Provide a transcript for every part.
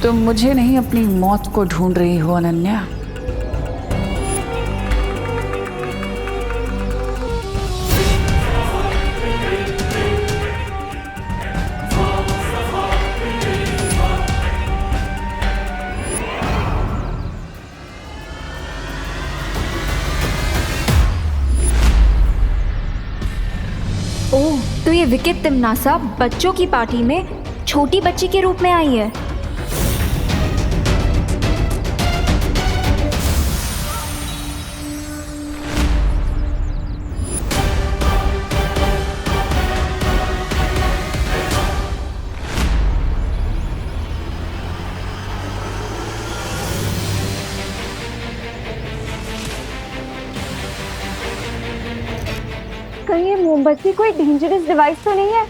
तुम मुझे नहीं अपनी मौत को ढूंढ रही हो अनन्या। ओह, तो ये विकित तिमनासा बच्चों की पार्टी में छोटी बच्ची के रूप में आई है। कहीं ये मोमबत्ती कोई डेंजरस डिवाइस तो नहीं है?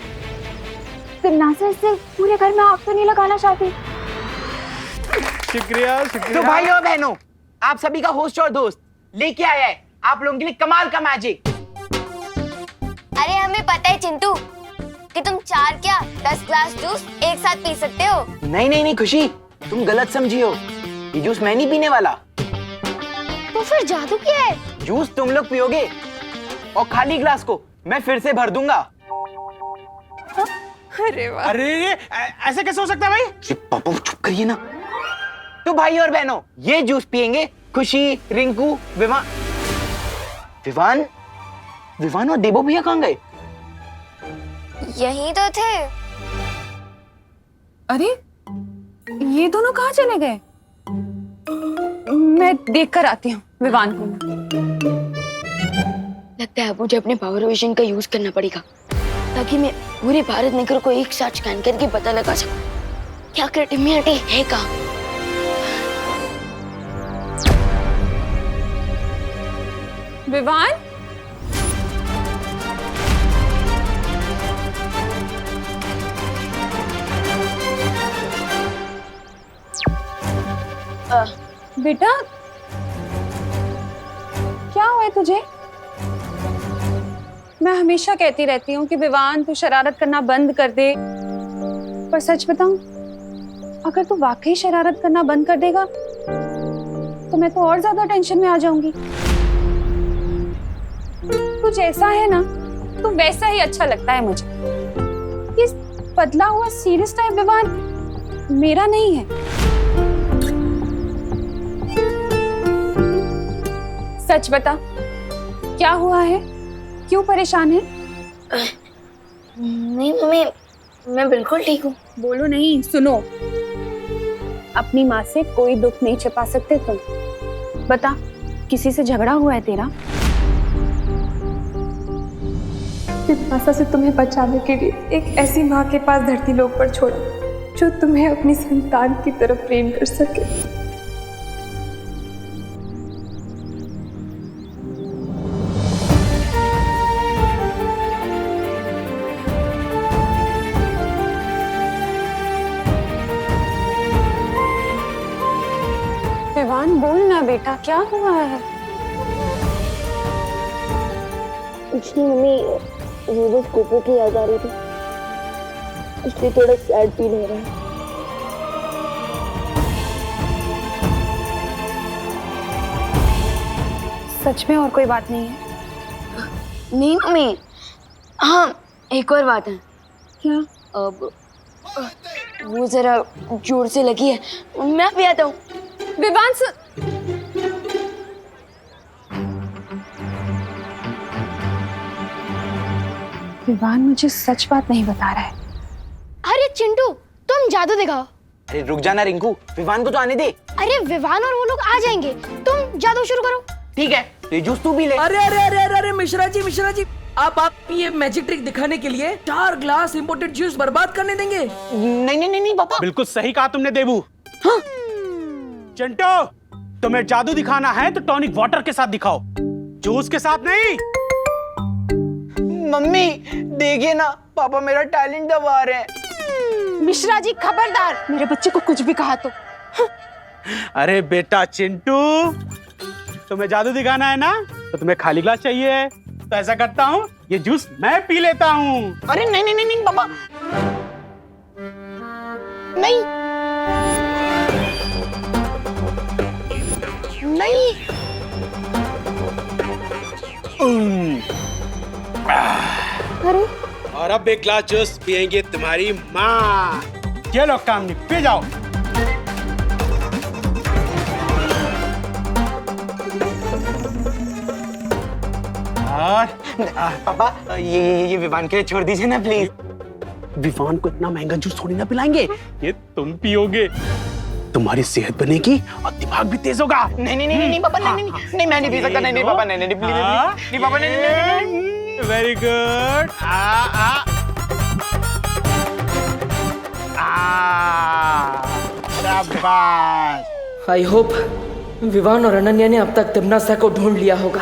तिमनासा इससे पूरे घर में आग तो नहीं लगाना चाहती? शुक्रिया शुक्रिया। तो भाई और बहनों, आप सभी का होस्ट और दोस्त लेके आया है आप लोगों के लिए कमाल का मैजिक। अरे हमें पता है चिंटू कि तुम 4 क्या 10 ग्लास जूस एक साथ पी सकते हो। नहीं नहीं नहीं खुशी, तुम गलत समझी हो। ये जूस मैं नहीं पीने वाला। तो फिर जादू क्या है? जूस तुम लोग पियोगे और खाली ग्लास को मैं फिर से भर दूंगा। अरे वाह। अरे ऐसे कैसे हो सकता है भाई? पापा चुप करिए ना। तो भाई और बहनों, ये जूस पियेंगे खुशी, रिंकू, विवान। विवान विवान और देबो भैया कहाँ गए? यही तो थे। अरे ये दोनों कहाँ चले गए? मैं देख कर आती हूँ विवान को। लगता है अब मुझे अपने पावर विजन का यूज करना पड़ेगा ताकि मैं पूरे भारत नगर को एक साथ स्कैन करके पता लगा सकूं क्या क्रिएटिविटी है कहाँ। विवान, बेटा क्या हुआ है तुझे? मैं हमेशा कहती रहती हूँ कि विवान तू शरारत करना बंद कर दे, पर सच बताऊं, अगर तू वाकई शरारत करना बंद कर देगा तो मैं तो और ज्यादा टेंशन में आ जाऊंगी। तू जैसा है ना, तू वैसा ही अच्छा लगता है मुझे। ये बदला हुआ सीरियस टाइप विवान मेरा नहीं है। सच बता, क्या हुआ है? क्यों परेशान है? नहीं मम्मी, मैं बिल्कुल ठीक हूँ। बोलो नहीं, सुनो। अपनी माँ से कोई दुख नहीं छिपा सकते तुम। बता, किसी से झगड़ा हुआ है तेरा? तिमनासा से तुम्हें बचाने के लिए एक ऐसी माँ के पास धरती लोक पर छोड़ा जो तुम्हें अपनी संतान की तरफ प्रेम कर सके। विवान बोल ना बेटा, क्या हुआ है? कुछ नहीं मम्मी, वो बस कोको की याद आ रही थी, इसलिए थोड़ा सैड फील हो रहा है। सच में और कोई बात नहीं है? नहीं मम्मी, हाँ एक और बात है। क्या? अब वो जरा जोर से लगी है, मैं भी आता हूँ। विवान विवान मुझे सच बात नहीं बता रहा है। अरे चिंटू, तुम जादू दिखाओ। अरे रुक जाना रिंकू, विवान को तो आने दे। अरे विवान और वो लोग आ जाएंगे, तुम जादू शुरू करो। ठीक है, तो ये जूस तू भी ले। अरे अरे अरे अरे अरे मिश्रा जी, आप ये मैजिक ट्रिक दिखाने के लिए 4 ग्लास इंपोर्टेड जूस बर्बाद करने देंगे? नहीं नहीं नहीं नहीं पापा। बिल्कुल सही कहा तुमने देबू। हाँ? चिंटू, तुम्हें जादू दिखाना है तो टॉनिक वाटर के साथ दिखाओ, जूस के साथ नहीं। मम्मी देखिए ना, पापा मेरा टैलेंट दबा रहे हैं। मिश्रा जी खबरदार, मेरे बच्चे को कुछ भी कहा तो। अरे बेटा चिंटू, तुम्हें जादू दिखाना है ना, तो तुम्हें खाली ग्लास चाहिए। तो ऐसा करता हूँ, ये जूस मैं पी लेता हूँ। अरे नहीं नहीं नहीं नहीं पापा, नहीं। नहीं। अरे और अब एक ग्लास जूस पियेंगे तुम्हारी माँ। चलो काम नहीं, पी जाओ। और पापा ये विवान के लिए छोड़ दीजिए ना प्लीज। विवान को इतना महंगा जूस थोड़ी ना पिलाएंगे, ये तुम पियोगे, तुम्हारी सेहत बनेगी और दिमाग भी तेज होगा। नहीं पापा, नहीं मैं नहीं पी सकता। नहीं पापा, नहीं प्लीज, नहीं पापा, नहीं। Very good. शाबाश। आई होप विवान और अनन्या ने अब तक तिमनासा को ढूंढ लिया होगा।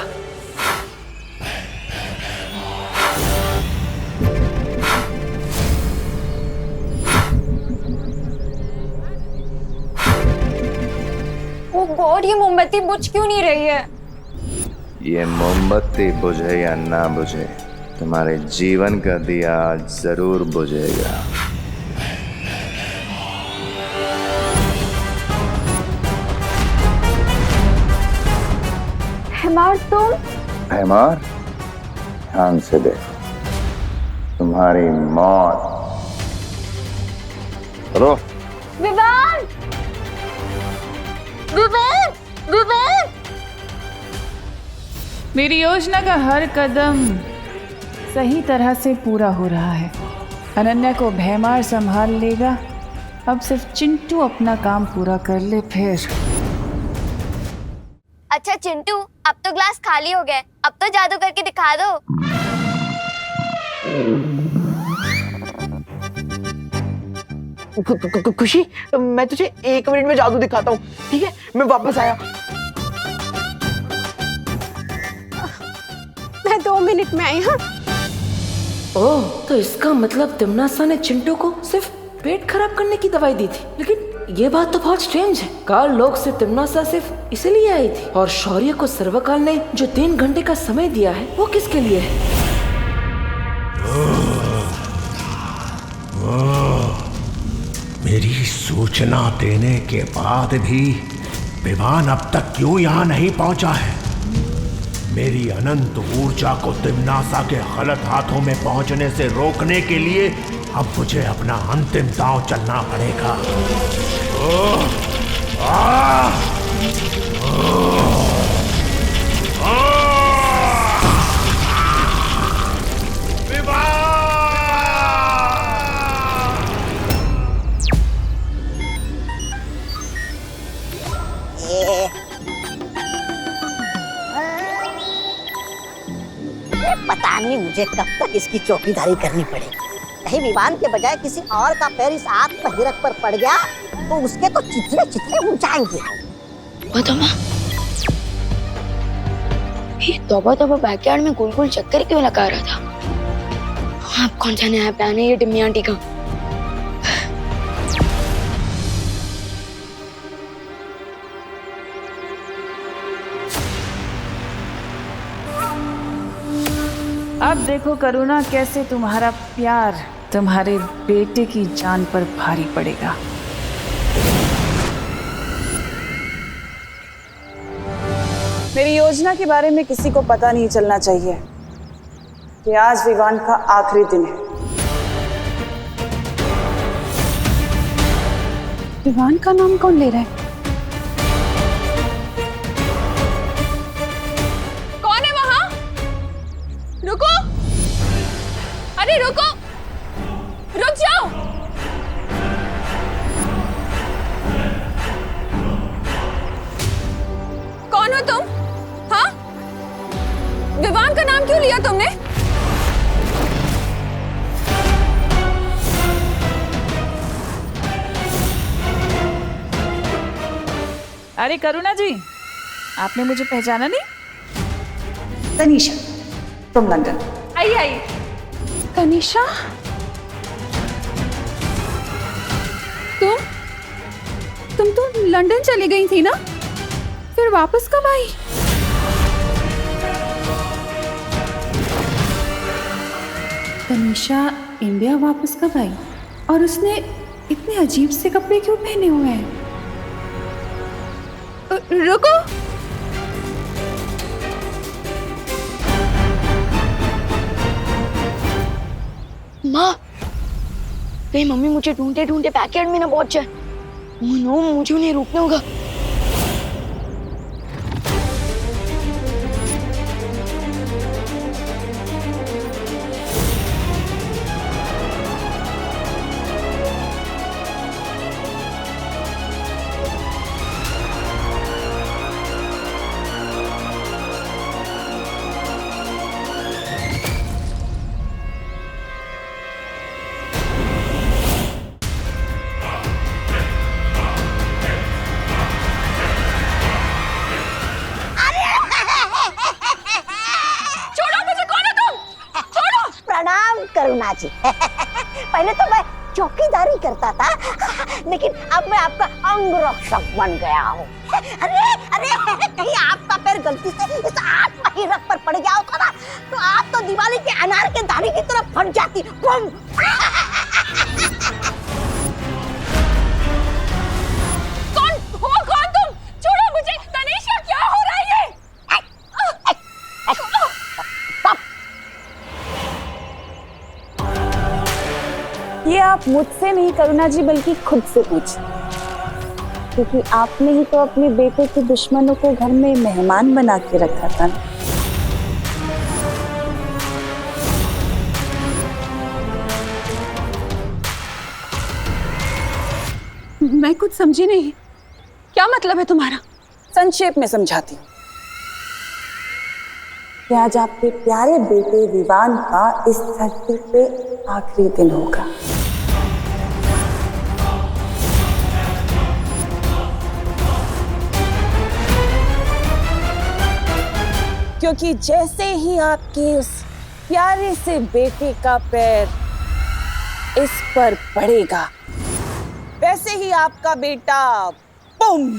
ओ गॉड, ये मोमबत्ती बुझ क्यों नहीं रही है? ये मोमबत्ती बुझे या ना बुझे, तुम्हारे जीवन का दिया जरूर बुझेगा। हेमार तुम? हेमार, ध्यान से देखो, तुम्हारी मौत। चलो। विवान! विवान! विवान! मेरी योजना का हर कदम सही तरह से पूरा हो रहा है। अनन्या को भैमार संभाल लेगा। अब सिर्फ चिंटू अपना काम पूरा कर ले फिर। अच्छा चिंटू, अब तो ग्लास खाली हो गए, अब तो जादू करके दिखा दो। खुशी, मैं तुझे 1 मिनट में जादू दिखाता हूँ, ठीक है? मैं वापस आया। मैं 2 मिनट में आई। हाँ, ओह, तो इसका मतलब तिमनासा ने चिंटू को सिर्फ पेट खराब करने की दवाई दी थी। लेकिन ये बात तो बहुत स्ट्रेंज है। काल लोक से तिमनासा सिर्फ इसीलिए आई थी, और शौर्य को सर्वकाल ने जो 3 घंटे का समय दिया है वो किसके लिए है? मेरी सूचना देने के बाद भी विवान अब तक क्यों यहाँ नहीं पहुंचा है? मेरी अनंत ऊर्जा को तिमनासा के गलत हाथों में पहुंचने से रोकने के लिए अब मुझे अपना अंतिम दांव चलना पड़ेगा। पता नहीं मुझे कब तक इसकी चौकीदारी करनी पड़ेगी। कहीं विवान के बजाय किसी और का पैर इस आग पर हिरक पर पड़ गया तो उसके तो चितले चितले उड़ जाएंगे। तौबा तौबा बैकयार्ड में गोल गोल चक्कर क्यों लगा रहा था? आप कौन सा नया प्लान है ये टिम्मी आंटी का? अब देखो करुणा, कैसे तुम्हारा प्यार तुम्हारे बेटे की जान पर भारी पड़ेगा। मेरी योजना के बारे में किसी को पता नहीं चलना चाहिए कि आज विवान का आखिरी दिन है। विवान का नाम कौन ले रहा है? कौन है वहां? रुको, अरे रुको, रुक जाओ। कौन हो तुम? हाँ, विवान का नाम क्यों लिया तुमने? अरे करुणा जी, आपने मुझे पहचाना नहीं? Tanisha from London. आई आई। तनीषा, तुम तो लंदन चली गई थी ना, फिर वापस कब आई? तनीषा इंडिया वापस कब आई? और उसने इतने अजीब से कपड़े क्यों पहने हुए हैं? रुको, माँ, कहीं मम्मी मुझे ढूंढते ढूंढते बैकयार्ड में ना पहुंच जाए। ओह नो, मुझे उन्हें रोकना होगा। प्रणाम करुणा जी। पहले तो मैं चौकीदारी करता था, लेकिन अब मैं आपका अंग रक्षक बन गया हूँ। अरे अरे, कहीं आपका पैर गलती से इस आत्महीरक पर पड़ गया होता ना, तो आप तो दिवाली के अनार के दाने की तरफ फट जाती। बम! कौन तुम? छोड़ो मुझे। तनीषा, क्या हो रहा है ये? ये आप मुझसे नहीं करुणा जी, बल्कि खुद से पूछिए, क्योंकि आपने ही तो अपने बेटे के दुश्मनों को घर में मेहमान बना के रखा था ना। मैं कुछ समझी नहीं। क्या मतलब है तुम्हारा? संक्षेप में समझाती हूँ कि आज आपके प्यारे बेटे विवान का इस धरती पे आखिरी दिन होगा। क्योंकि जैसे ही आपके उस प्यारे से बेटे का पैर इस पर पड़ेगा, वैसे ही आपका बेटा बुम!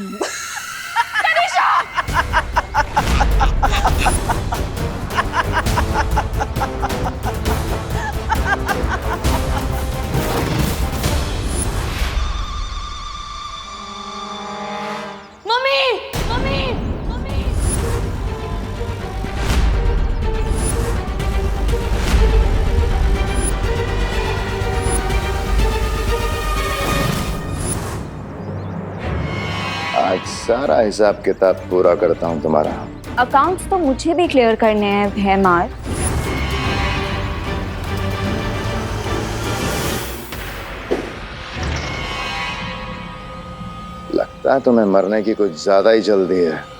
Mummy, mummy, mummy. आज सारा हिसाब किताब पूरा करता हूँ तुम्हारा। अकाउंट्स तो मुझे भी क्लियर करने हैं भैमार। लगता है तुम्हें मरने की कुछ ज्यादा ही जल्दी है।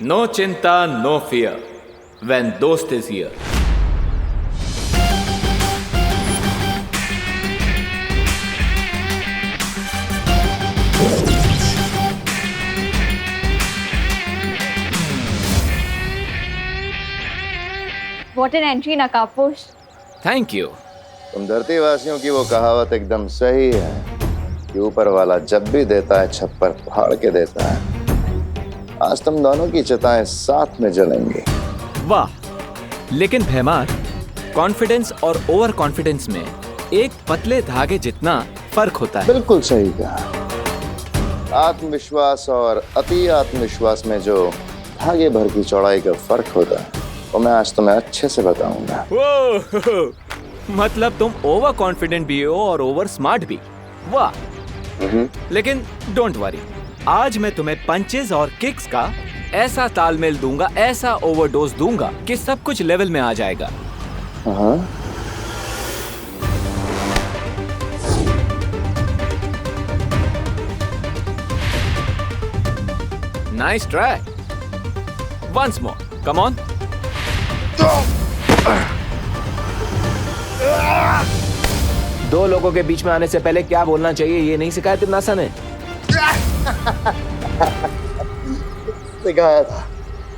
No chinta, no fear when dost is here. What an entry, Nakaposh. Thank you. तुम धरती वासियों की वो कहावत एकदम सही है कि ऊपर वाला जब भी देता है छप्पर फाड़ के देता है। आज तुम दोनों की चिताएं साथ में जलेंगी। वाह, लेकिन भैमार, कॉन्फिडेंस और ओवर कॉन्फिडेंस में एक पतले धागे जितना फर्क होता है। बिल्कुल सही कहा। आत्मविश्वास और अति आत्मविश्वास में जो धागे भर की चौड़ाई का फर्क होता है वो मैं आज तुम्हें अच्छे से बताऊंगा। मतलब तुम ओवर कॉन्फिडेंट भी हो और ओवर स्मार्ट भी। वाह, लेकिन डोंट वरी, आज मैं तुम्हें पंचेस और किक्स का ऐसा तालमेल दूंगा, ऐसा ओवरडोज दूंगा कि सब कुछ लेवल में आ जाएगा। Nice try. Once more, come on. दो लोगों के बीच में आने से पहले क्या बोलना चाहिए ये नहीं सिखाया तिम्नासा ने? सिखाया था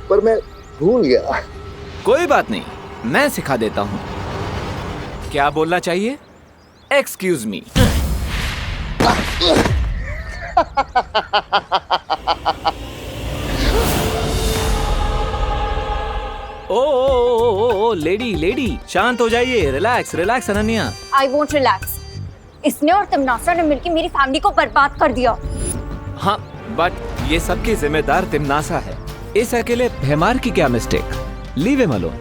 पर मैं भूल गया। कोई बात नहीं, मैं सिखा देता हूँ। क्या बोलना चाहिए? Excuse me. Oh oh lady lady, शांत हो जाइए, relax relax Ananya. I won't relax. इसने और तिमनासा ने मिलकर मेरी फैमिली को बर्बाद कर दिया। हाँ, बट ये सबकी जिम्मेदार तिमनासा है। इस अकेले भैमार की क्या मिस्टेक? Leave him alone.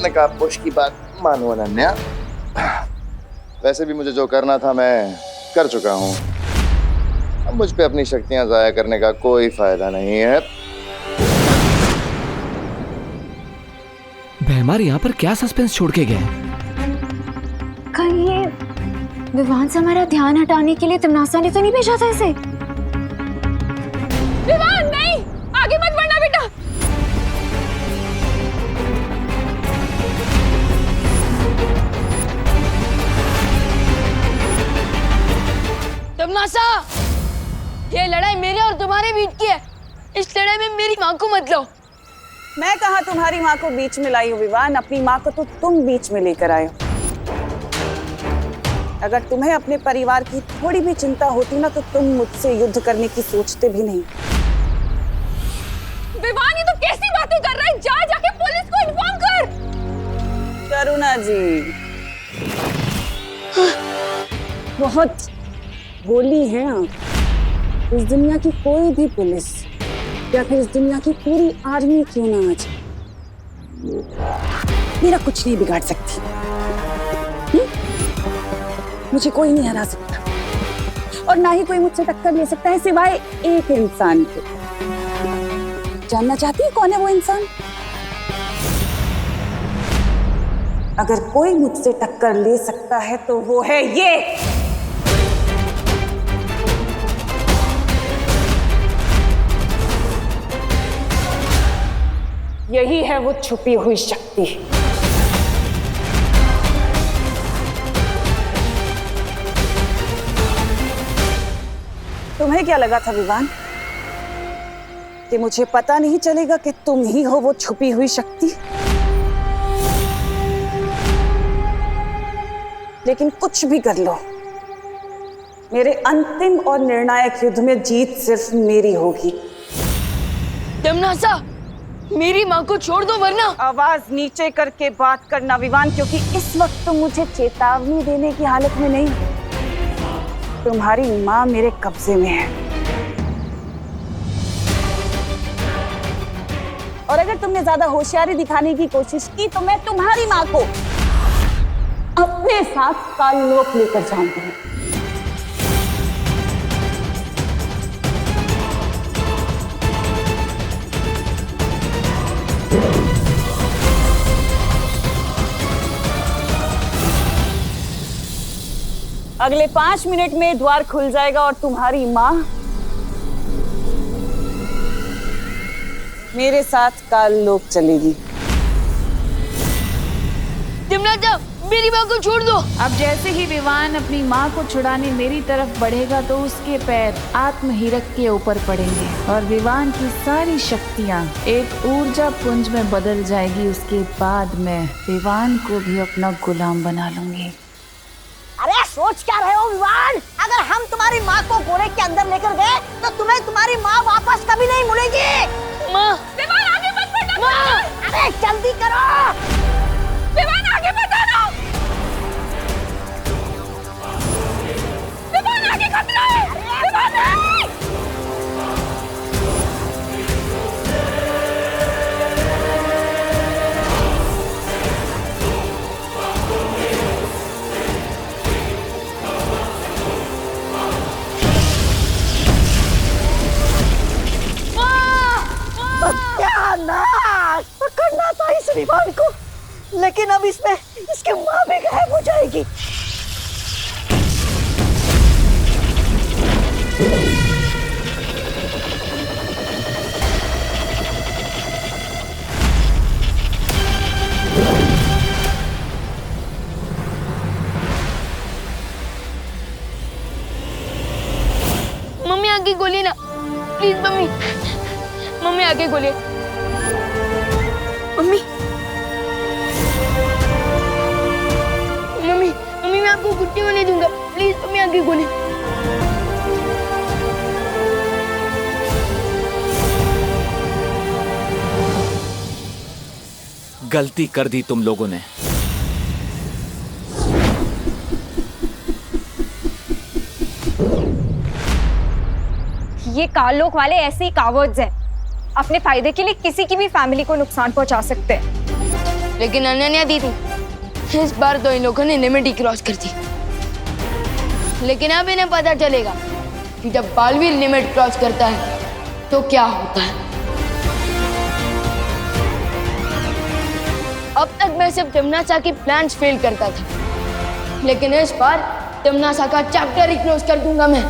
मैं कहा पुश की बात मानो अनन्या, वैसे भी मुझे जो करना था मैं कर चुका हूँ। अब मुझ पे अपनी शक्तियां जाया करने का कोई फायदा नहीं है। भैमार यहाँ पर क्या सस्पेंस छोड़ के गए? कहीं ये विवान से हमारा ध्यान हटाने के लिए तिमनासा ने तो नहीं भेजा था इसे? विवान नहीं, आगे मत बढ़ना बेटा। तिमनासा, ये लड़ाई मेरे और तुम्हारे बीच की है। इस लड़ाई में मेरी माँ को मत लो। मैं कहा तुम्हारी माँ को बीच में लाई हूँ विवान, अपनी माँ को तो तुम बीच में लेकर आए हो। अगर तुम्हें अपने परिवार की थोड़ी भी चिंता होती ना तो तुम मुझसे युद्ध करने की सोचते भी नहीं। विवान ये तो कैसी बातें कर रहा है? जा जाके पुलिस को इन्फॉर्म कर। करुणा जी बहुत भोली हैं आप। इस दुनिया की कोई भी पुलिस या फिर इस दुनिया की पूरी आर्मी क्यों ना आ जाए, मेरा कुछ नहीं बिगाड़ सकती। मुझे कोई नहीं हरा सकता और ना ही कोई मुझसे टक्कर ले सकता है सिवाय एक इंसान के। जानना चाहती है कौन है वो इंसान? अगर कोई मुझसे टक्कर ले सकता है तो वो है ये। यही है वो छुपी हुई शक्ति। तुम्हें क्या लगा था विवान कि मुझे पता नहीं चलेगा कि तुम ही हो वो छुपी हुई शक्ति? लेकिन कुछ भी कर लो, मेरे अंतिम और निर्णायक युद्ध में जीत सिर्फ मेरी होगी। तिमनासा, मेरी माँ को छोड़ दो वरना। आवाज नीचे करके बात करना विवान, क्योंकि इस वक्त तुम मुझे चेतावनी देने की हालत में नहीं। तुम्हारी माँ मेरे कब्जे में है और अगर तुमने ज्यादा होशियारी दिखाने की कोशिश की तो मैं तुम्हारी माँ को अपने साथ काललोक लेकर जाऊंगी। अगले 5 मिनट में द्वार खुल जाएगा और तुम्हारी माँ मेरे साथ काललोक चलेगी। तिमनासा, मेरी माँ को छोड़ दो। अब जैसे ही विवान अपनी माँ को छुड़ाने मेरी तरफ बढ़ेगा तो उसके पैर आत्महीरक के ऊपर पड़ेंगे और विवान की सारी शक्तियाँ एक ऊर्जा पुंज में बदल जाएगी। उसके बाद मैं विवान को भी अपना गुलाम बना लूंगी। अरे सोच क्या रहे हो विवान? अगर हम तुम्हारी माँ को गोरे के अंदर लेकर गए तो तुम्हें तुम्हारी माँ वापस कभी नहीं मिलेगी। माँ, विवान आगे मत बढ़ना। अरे जल्दी करो। विवान आगे मत आना। विवान आगे खतरा है। विवान नहीं। सत्यानाश! पकड़ना था इस विमान को, लेकिन अब इसमें इसकी माँ भी गायब हो जाएगी। मम्मी आगे गोली ना, प्लीज मम्मी। मम्मी आगे गोली। मम्मी, मम्मी, मम्मी मैं आपको कुछ नहीं दूंगा। प्लीज मम्मी आगे गोली। गलती कर दी तुम लोगों ने। ये कालोक वाले ऐसे ही कावर्ड्स हैं, अपने फायदे के लिए किसी की भी फैमिली को नुकसान पहुंचा सकते हैं। लेकिन अनन्या दीदी, इस बार तो इन लोगों ने लिमिट ही क्रॉस कर दी। लेकिन अब इन्हें पता चलेगा कि जब बालवीर लिमिट क्रॉस करता है तो क्या होता है। अब तक मैं सिर्फ तिमनासा की प्लान्स फेल करता था, लेकिन इस बार तिमनासा का चैप्टर ही क्लोज कर दूंगा मैं।